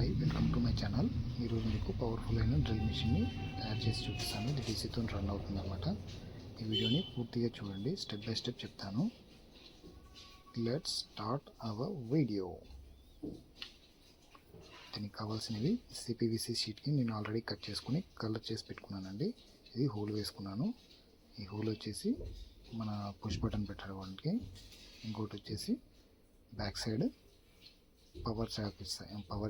Hi, welcome to my channel. ఈరోజు మీకు powerful అయిన డ్రిల్ మిషన్ని తయారు చేసి చూపిస్తాను. ఇది డీసీతో రన్ అవుతుంది అనమాట. ఈ వీడియోని పూర్తిగా చూడండి, స్టెప్ బై స్టెప్ చెప్తాను. Let's start our video. దీనికి కావాల్సినవి సిపివిసి షీట్కి నేను ఆల్రెడీ కట్ చేసుకుని కలర్ చేసి పెట్టుకున్నానండి. ఇది హోల్ వేసుకున్నాను. ఈ హోల్ వచ్చేసి మన పుష్ బటన్ పెట్టడానికి, ఇంకోటి వచ్చేసి బ్యాక్ సైడ్ పవర్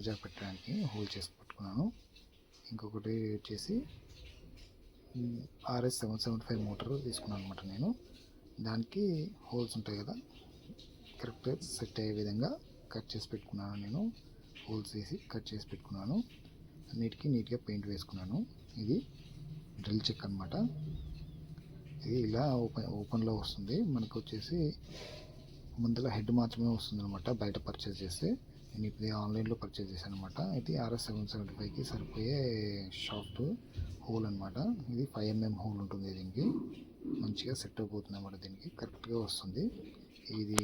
జాక్ పెట్టడానికి హోల్ చేసి పెట్టుకున్నాను. ఇంకొకటి వచ్చేసి RS 775 మోటార్ తీసుకున్నాను అనమాట. నేను దానికి హోల్స్ ఉంటాయి కదా, కరెక్ట్గా సెట్ అయ్యే విధంగా కట్ చేసి పెట్టుకున్నాను. నేను హోల్స్ వేసి కట్ చేసి పెట్టుకున్నాను. అన్నిటికీ నీట్గా పెయింట్ వేసుకున్నాను. ఇది డ్రిల్ చెక్ అనమాట. ఇది ఇలా ఓపెన్లో వస్తుంది. మనకు వచ్చేసి ముందులో హెడ్ మాత్రమే వస్తుంది అనమాట. బయట పర్చేస్ చేస్తే నేను ఇప్పుడు ఆన్లైన్లో పర్చేస్ చేశాను అనమాట. ఇది RS 775కి సరిపోయే షాఫ్ట్ హోల్ అనమాట. ఇది 5mm హోల్ ఉంటుంది. దీనికి మంచిగా సెట్ అయిపోతుంది అనమాట. దీనికి కరెక్ట్గా వస్తుంది. ఇది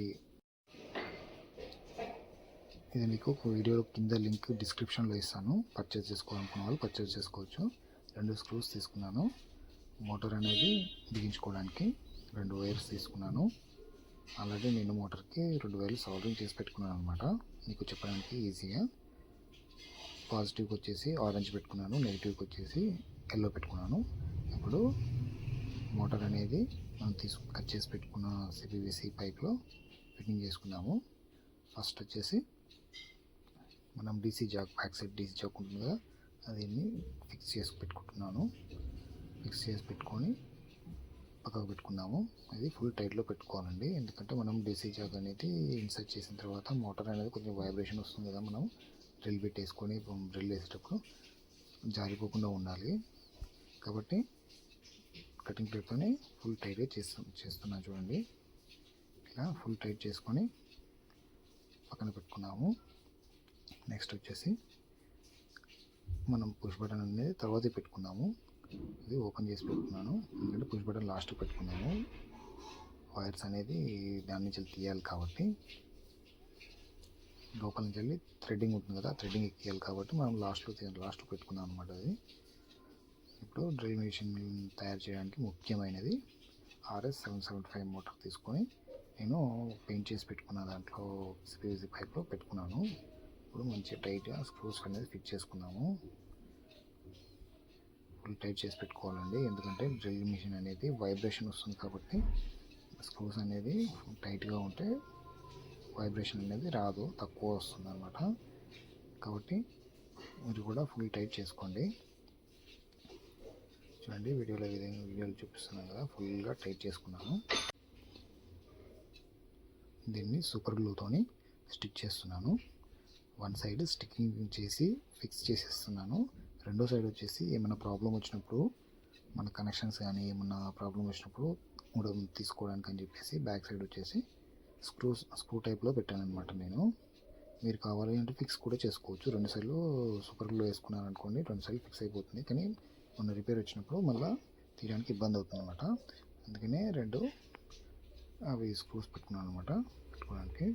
మీకు ఒక వీడియో కింద లింక్ డిస్క్రిప్షన్లో ఇస్తాను. పర్చేస్ చేసుకోవాలనుకున్న వాళ్ళు పర్చేస్ చేసుకోవచ్చు. 2 స్క్రూస్ తీసుకున్నాను. మోటార్ అనేది బిగించుకోవడానికి 2 వైర్స్ తీసుకున్నాను. ఆల్రెడీ నేను మోటార్కి 2 వైర్లు సాల్డరింగ్ చేసి పెట్టుకున్నాను అనమాట. మీకు చెప్పడానికి ఈజీగా. పాజిటివ్కి వచ్చేసి ఆరెంజ్ పెట్టుకున్నాను, నెగిటివ్కి వచ్చేసి ఎల్లో పెట్టుకున్నాను. ఇప్పుడు మోటార్ అనేది మనం కట్ చేసి పెట్టుకున్న సిపివిసి పైప్లో ఫిట్టింగ్ చేసుకున్నాము. ఫస్ట్ వచ్చేసి మనం DC Jack, back side DC Jack ఉంటుంది కదా, దీన్ని ఫిక్స్ చేసి పెట్టుకుంటున్నాను. ఫిక్స్ చేసి పెట్టుకొని పక్కకు పెట్టుకున్నాము. ఇది ఫుల్ టైట్లో పెట్టుకోవాలండి. ఎందుకంటే మనం డీసీ జాక్ అనేది ఇన్సర్ట్ చేసిన తర్వాత మోటార్ అనేది కొంచెం వైబ్రేషన్ వస్తుంది కదా, మనం డ్రిల్ పెట్టేసుకొని డ్రిల్ వేసేటప్పుడు జారిపోకుండా ఉండాలి. కాబట్టి కటింగ్ ప్లేట్తోనే ఫుల్ టైట్గా చేస్తున్నాను చూడండి. ఇలా ఫుల్ టైట్ చేసుకొని పక్కన పెట్టుకున్నాము. నెక్స్ట్ వచ్చేసి మనం పుష్ బటన్ అనేది తర్వాత పెట్టుకున్నాము. ఇది ఓపెన్ చేసి పెట్టుకున్నాను, ఎందుకంటే పుష్ బటన్ లాస్ట్ పెట్టుకున్నాము. వైర్స్ అనేది దాని నుంచి తీయాలి కాబట్టి, లోపల నుంచి వెళ్ళి థ్రెడ్డింగ్ ఉంటుంది కదా, థ్రెడ్డింగ్ ఎక్కియాలి కాబట్టి మనం లాస్ట్లో పెట్టుకున్నాం అనమాట. అది ఇప్పుడు డ్రిల్ మెషిన్ తయారు చేయడానికి ముఖ్యమైనది RS 775 మోటార్ తీసుకొని నేను పెయింట్ చేసి పెట్టుకున్న దాంట్లో సిపివిసి పైప్లో పెట్టుకున్నాను. ఇప్పుడు మంచిగా టైట్గా స్క్రూస్ అనేది ఫిట్ చేసుకున్నాము. ఫుల్ టైట్ చేసి పెట్టుకోవాలండి, ఎందుకంటే డ్రిల్ మిషన్ అనేది వైబ్రేషన్ వస్తుంది కాబట్టి స్క్రూస్ అనేది టైట్గా ఉంటే వైబ్రేషన్ అనేది రాదు, తక్కువ వస్తుంది అనమాట. కాబట్టి మీరు కూడా ఫుల్ టైట్ చేసుకోండి. చూడండి వీడియోలు చూపిస్తున్నాను కదా, ఫుల్గా టైట్ చేసుకున్నాను. దీన్ని సూపర్ గ్లూతోని స్టిక్ చేస్తున్నాను. 1 సైడ్ స్టిక్కింగ్ చేసి ఫిక్స్ చేసేస్తున్నాను. రెండో సైడ్ వచ్చేసి ఏమైనా ప్రాబ్లం వచ్చినప్పుడు, మన కనెక్షన్స్ కానీ ఏమన్నా ప్రాబ్లం వచ్చినప్పుడు కూడా తీసుకోవడానికి అని చెప్పేసి బ్యాక్ సైడ్ వచ్చేసి స్క్రూ టైప్లో పెట్టాను అనమాట నేను. మీరు కావాలి అంటే ఫిక్స్ కూడా చేసుకోవచ్చు. 2 సైడ్లు సూపర్ గ్లూ వేసుకున్నాను అనుకోండి, 2 సైడ్లు ఫిక్స్ అయిపోతుంది. కానీ మొన్న రిపేర్ వచ్చినప్పుడు మళ్ళీ తీయడానికి ఇబ్బంది అవుతుంది అనమాట. అందుకనే 2 అవి స్క్రూస్ పెట్టుకున్నాను అనమాట. పెట్టుకోవడానికి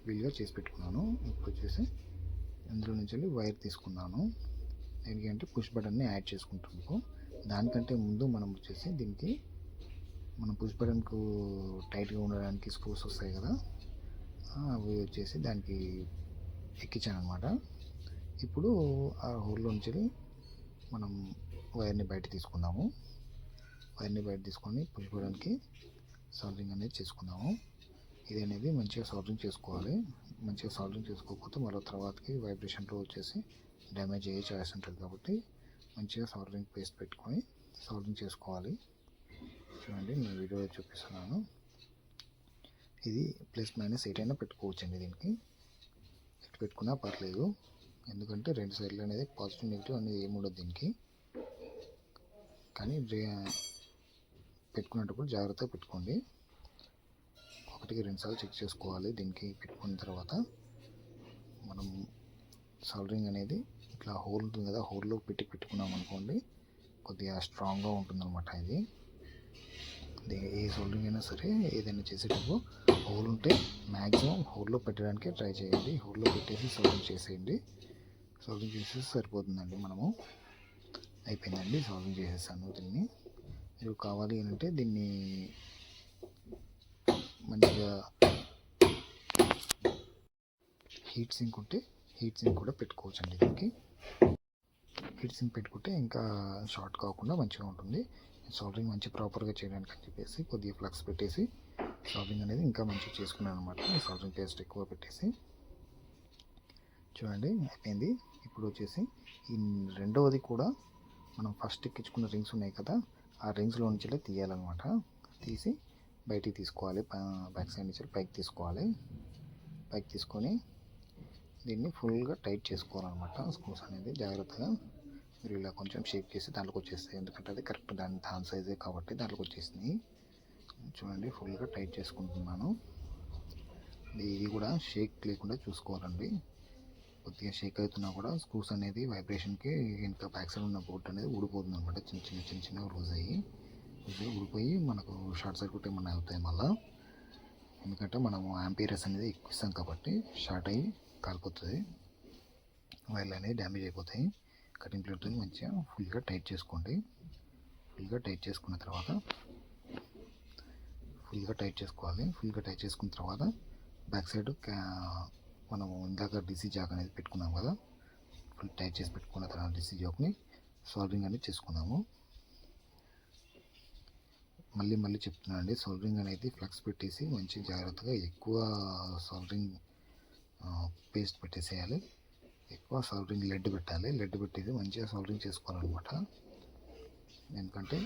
వీలుగా చేసి పెట్టుకున్నాను. ఇప్పుడు వచ్చేసి ఇందులో నుంచి వైర్ తీసుకున్నాను. ఎందుకంటే పుష్ బటన్ని యాడ్ చేసుకుంటున్నాము. దానికంటే ముందు మనం వచ్చేసి దీనికి మనం పుష్ బటన్కు టైట్గా ఉండడానికి స్క్రూస్ వస్తాయి కదా, అవి వచ్చేసి దానికి ఎక్కించాను అనమాట. ఇప్పుడు ఆ హోల్లో నుంచి మనం వైర్ని బయట తీసుకుందాము. వైర్ని బయట తీసుకొని పుష్ బటన్కి సాల్డరింగ్ అనేది చేసుకుందాము. ఇది అనేది మంచిగా సాల్డరింగ్ చేసుకోవాలి. మంచిగా సాల్డరింగ్ చేసుకోకపోతే మరో తర్వాతకి వైబ్రేషన్లో వచ్చేసి డ్యామేజ్ అయ్యే ఛాయిస్ ఉంటుంది. కాబట్టి మంచిగా సాల్డరింగ్ పేస్ట్ పెట్టుకొని సాల్డరింగ్ చేసుకోవాలి. చూడండి నేను వీడియోలో చూపిస్తున్నాను. ఇది +- 8 అయినా పెట్టుకోవచ్చండి. దీనికి ఎట్లా పెట్టుకున్నా పర్లేదు, ఎందుకంటే 2 సైడ్లు అనేది పాజిటివ్ నెగిటివ్ అనేది ఏముండదు దీనికి. కానీ పెట్టుకునేటప్పుడు జాగ్రత్తగా పెట్టుకోండి. 1కి 2 సార్లు చెక్ చేసుకోవాలి. దీనికి పెట్టుకున్న తర్వాత మనం సాల్డరింగ్ అనేది ఇట్లా హోల్ ఉంటుంది కదా, హోల్లో పెట్టుకున్నాం అనుకోండి, కొద్దిగా స్ట్రాంగ్గా ఉంటుందన్నమాట. ఇది ఏ సాల్డరింగ్ అయినా సరే, ఏదైనా చేసేటప్పుడు హోల్ ఉంటే మ్యాక్సిమం హోల్లో పెట్టడానికి ట్రై చేయండి. హోల్లో పెట్టేసి సాల్డరింగ్ చేసేయండి. సాల్వింగ్ చేసేసి సరిపోతుందండి. మనము అయిపోయిందండి, సాల్వింగ్ చేసేసాను దీన్ని. మీరు కావాలి అంటే దీన్ని మంచిగా హీట్ సింక్ ఉంటే హీట్ సింక్ కూడా పెట్టుకోవచ్చు అండి. దీనికి హీట్ సింక్ పెట్టుకుంటే ఇంకా షార్ట్ కాకుండా మంచిగా ఉంటుంది. సాల్వింగ్ మంచి ప్రాపర్గా చేయడానికి అని చెప్పేసి కొద్దిగా ఫ్లక్స్ పెట్టేసి సాల్వింగ్ అనేది ఇంకా మంచిగా చేసుకున్నాను అనమాట. సాల్వింగ్ పేస్ట్ ఎక్కువ పెట్టేసి చూడండి అయిపోయింది. ఇప్పుడు వచ్చేసి ఈ రెండవది కూడా మనం ఫస్ట్ ఎక్కించుకున్న రింగ్స్ ఉన్నాయి కదా, ఆ రింగ్స్లో నుంచి తీయాలన్నమాట. తీసి బయటికి తీసుకోవాలి, బ్యాక్ సైడ్ నుంచి పైకి తీసుకోవాలి. పైకి తీసుకొని దీన్ని ఫుల్గా టైట్ చేసుకోవాలన్నమాట. స్క్రూస్ అనేది జాగ్రత్తగా మీరు ఇలా కొంచెం షేక్ చేసి దాంట్లోకి వచ్చేస్తాయి, ఎందుకంటే అది కరెక్ట్ దాని సైజే కాబట్టి దాంట్లోకి వచ్చేసింది. చూడండి ఫుల్గా టైట్ చేసుకుంటున్నాను. ఇది కూడా షేక్ లేకుండా చూసుకోవాలండి. కొద్దిగా షేక్ అవుతున్నా కూడా స్క్రూస్ అనేది వైబ్రేషన్కి ఇంకా బ్యాక్ సైడ్ ఉన్న బోల్ట్ అనేది ఊడిపోతుంది అనమాట. చిన్న చిన్న లూజ్ అయ్యి ఊడిపోయి మనకు షార్ట్ సర్క్యూట్ ఏమన్నా అవుతాయి మళ్ళీ. ఎందుకంటే మనము యాంపీరియర్స్ అనేది ఎక్కువ ఇస్తాం కాబట్టి షార్ట్ అయ్యి కాలిపోతుంది, వైర్లు అనేది డ్యామేజ్ అయిపోతాయి. కటింగ్ ప్లేట్తో మంచిగా ఫుల్గా టైట్ చేసుకోండి. ఫుల్గా టైట్ చేసుకున్న తర్వాత ఫుల్గా టైట్ చేసుకున్న తర్వాత బ్యాక్ సైడ్ మనము ఇందాక డిసి జాక్ అనేది పెట్టుకున్నాం కదా, ఫుల్ టైట్ చేసి పెట్టుకున్న తర్వాత డిసి జాక్ని సాల్వింగ్ అనేది చేసుకున్నాము. మళ్ళీ చెప్తున్నాను అండి, సాల్వింగ్ అనేది ఫ్లక్స్ పెట్టేసి మంచి జాగ్రత్తగా ఎక్కువ సాల్వింగ్ పేస్ట్ పెట్టేసేయాలి. ఎక్కువ సాల్వింగ్ లెడ్ పెట్టాలి. లెడ్ పెట్టేసి మంచిగా సాల్వింగ్ చేసుకోవాలన్నమాట. ఎందుకంటే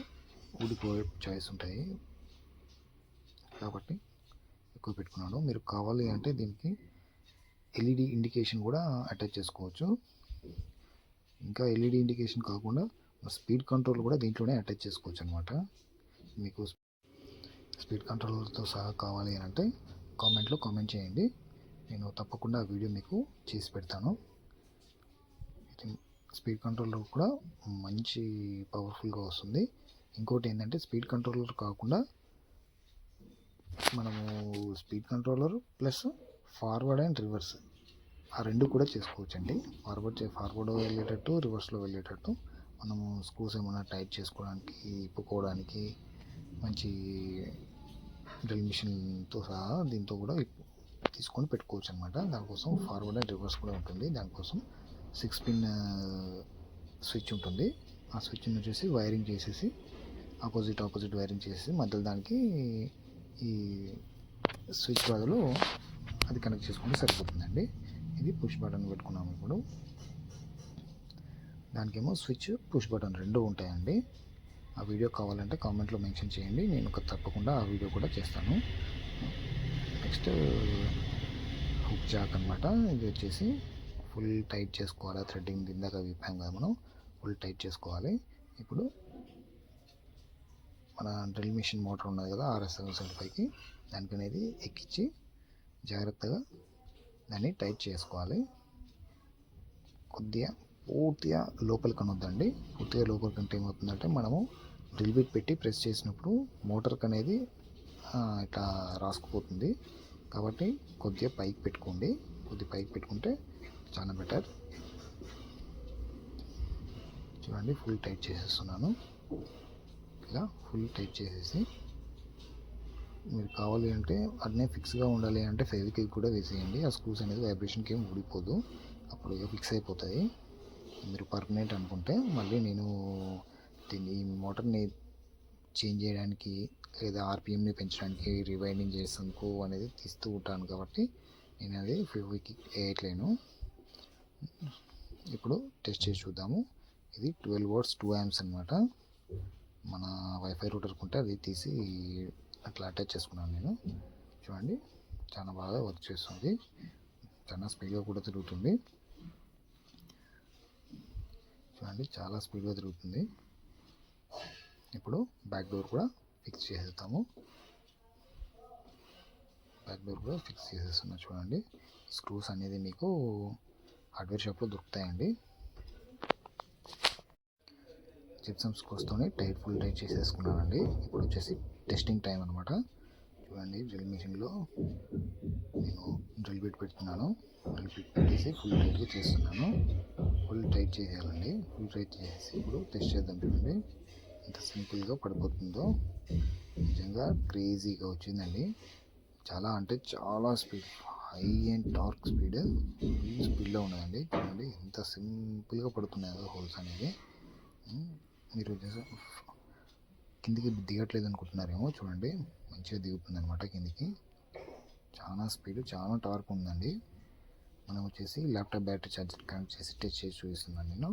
ఊడిపోయే చాయిస్ ఉంటాయి కాబట్టి ఎక్కువ పెట్టుకున్నాను. మీరు కావాలి అంటే దీనికి ఎల్ఈడి ఇండికేషన్ కూడా అటాచ్ చేసుకోవచ్చు. ఇంకా ఎల్ఈడి ఇండికేషన్ కాకుండా స్పీడ్ కంట్రోల్ కూడా దీంట్లోనే అటాచ్ చేసుకోవచ్చు అనమాట. మీకు స్పీడ్ కంట్రోల్తో సహా కావాలి అంటే కామెంట్లో కామెంట్ చేయండి, నేను తప్పకుండా ఆ వీడియో మీకు చేసి పెడతాను. స్పీడ్ కంట్రోలర్ కూడా మంచి పవర్ఫుల్గా వస్తుంది. ఇంకోటి ఏంటంటే స్పీడ్ కంట్రోలర్ కాకుండా మనము speed controller plus forward and reverse ఆ రెండు కూడా చేసుకోవచ్చండి. ఫార్వర్డ్ వెళ్ళేటట్టు, రివర్స్లో వెళ్ళేటట్టు మనము స్క్రూస్ ఏమైనా టైట్ చేసుకోవడానికి, ఇప్పుకోవడానికి మంచి డ్రిల్ మిషన్తో సహా దీంతో కూడా తీసుకొని పెట్టుకోవచ్చు అనమాట. దానికోసం ఫార్వర్డ్ అండ్ రివర్స్ కూడా ఉంటుంది. దానికోసం 6 పిన్ స్విచ్ ఉంటుంది. ఆ స్విచ్ని వచ్చేసి వైరింగ్ చేసేసి ఆపోజిట్ వైరింగ్ చేసేసి మధ్యలో దానికి ఈ స్విచ్ బదులు అది కనెక్ట్ చేసుకుంటే సరిపోతుందండి. ఇది పుష్ బటన్ పెట్టుకున్నాము. ఇప్పుడు దానికేమో స్విచ్, పుష్ బటన్ రెండు ఉంటాయండి. ఆ వీడియో కావాలంటే కామెంట్లో మెన్షన్ చేయండి, నేను తప్పకుండా ఆ వీడియో కూడా చేస్తాను. నెక్స్ట్ హుక్ జాక్ అనమాట. ఇది వచ్చేసి ఫుల్ టైట్ చేసుకోవాలి. థ్రెడ్డింగ్ ఇందాక విప్పాం కదా మనం, ఫుల్ టైట్ చేసుకోవాలి. ఇప్పుడు మన డ్రిల్ మిషన్ మోటార్ ఉన్నది కదా RS775కి, దానికి అనేది ఎక్కించి జాగ్రత్తగా దాన్ని టైట్ చేసుకోవాలి. కొద్దిగా పూర్తిగా లోపలికి అనొద్దండి. పూర్తిగా లోపలికి అంటే ఏమవుతుందంటే మనము డ్రిల్ బిట్ పెట్టి ప్రెస్ చేసినప్పుడు మోటార్కి అనేది ఇట్లా రాసుకుపోతుంది. కాబట్టి కొద్దిగా పైకి పెట్టుకోండి. కొద్దిగా పైకి పెట్టుకుంటే చాలా బెటర్. చూడండి ఫుల్ టైట్ చేసేస్తున్నాను. ఇలా ఫుల్ టైట్ చేసేసి మీరు కావాలి అంటే అట్నే ఫిక్స్గా ఉండాలి అంటే ఫెవిక్విక్ కూడా వేసేయండి. ఆ స్క్రూస్ అనేది వైబ్రేషన్కి ఏం ఊడిపోదు, అప్పుడు ఫిక్స్ అయిపోతాయి. మీరు పర్మనెంట్ అనుకుంటే మళ్ళీ నేను దీన్ని ఈ మోటార్ని చేంజ్ చేయడానికి లేదా ఆర్పిఎంని పెంచడానికి రివైండింగ్ చేసాను అనేది తీస్తూ ఉంటాను కాబట్టి నేను అది ఫెవిక్విక్ వేయట్లేను. ఇప్పుడు టెస్ట్ చేసి చూద్దాము. ఇది 12 volts 2 amps అనమాట. మన వైఫై రూటర్కి ఉంటే అది తీసి అట్లా అటాచ్ చేసుకున్నాను నేను. చూడండి చాలా బాగా వర్క్ చేస్తుంది, చాలా స్పీడ్గా కూడా తిరుగుతుంది. చూడండి చాలా స్పీడ్గా తిరుగుతుంది. ఇప్పుడు బ్యాక్ డోర్ కూడా ఫిక్స్ చేసేద్దాము. బ్యాక్ డోర్ కూడా ఫిక్స్ చేసేస్తున్నా. చూడండి స్క్రూస్ అనేది మీకు హార్డ్వేర్ షాప్లో దొరుకుతాయండి. జిప్సమ్ స్క్రూస్తోని ఫుల్ టైట్ చేసేసుకున్నానండి. ఇప్పుడు వచ్చేసి టెస్టింగ్ టైం అనమాట. చూడండి డ్రిల్ మిషన్లో నేను డ్రిల్ బిట్ పెడుతున్నాను. డ్రిల్ బిట్ పెట్టేసి ఫుల్ టైట్గా చేస్తున్నాను. ఫుల్ టైట్ చేసేయాలండి. ఫుల్ టైట్ చేసి ఇప్పుడు టెస్ట్ చేద్దాం. చూడండి ఎంత సింపుల్గా పడిపోతుందో. నిజంగా క్రేజీగా వచ్చిందండి. చాలా అంటే చాలా speed, high and torque speed, full స్పీడ్లో ఉన్నదండి. చూడండి ఎంత సింపుల్గా పడుతున్నాయో హోల్స్ అనేది. మీరు కిందికి దిగట్లేదు అనుకుంటున్నారేమో, చూడండి మంచిగా దిగుతుంది అనమాట కిందికి. చాలా స్పీడ్, చాలా టార్క్ ఉందండి. మనం వచ్చేసి ల్యాప్టాప్ బ్యాటరీ ఛార్జర్ కనెక్ట్ చేసి టెస్ట్ చేసి చూపిస్తున్నాను నేను.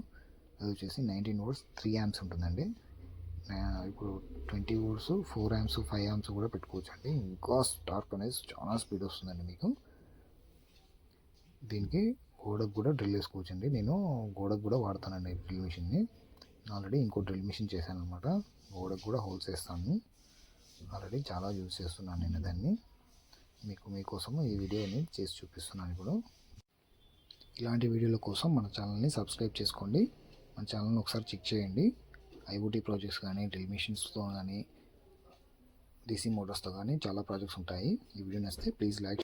అది వచ్చేసి 19 వోల్ట్స్ 3 amps ఉంటుందండి. ఇప్పుడు 20 వోల్ట్స్ 4 amps 5 amps కూడా పెట్టుకోవచ్చు అండి. ఇంకా టార్క్ అనేది చాలా స్పీడ్ వస్తుందండి మీకు. దీనికి గోడకు కూడా డ్రిల్ వేసుకోవచ్చు అండి. నేను గోడకు కూడా వాడతానండి డ్రిల్ మిషన్ని. ఆల్రెడీ ఇంకో డ్రిల్ మిషన్ చేశాను అనమాట. గోడకు కూడా హోల్స్ వేస్తాను. ఆల్రెడీ చాలా యూజ్ చేస్తున్నాను నేను దాన్ని. మీకోసం ఈ వీడియోని చేసి చూపిస్తున్నాను ఇప్పుడు. ఇలాంటి వీడియోల కోసం మన ఛానల్ని సబ్స్క్రైబ్ చేసుకోండి. మన ఛానల్ని ఒకసారి చెక్ చేయండి. ఐఓటీ ప్రాజెక్ట్స్ కానీ, డ్రిల్ మిషన్స్తో కానీ, డీసీ మోటార్స్తో కానీ చాలా ప్రాజెక్ట్స్ ఉంటాయి. ఈ వీడియో నచ్చితే ప్లీజ్ లైక్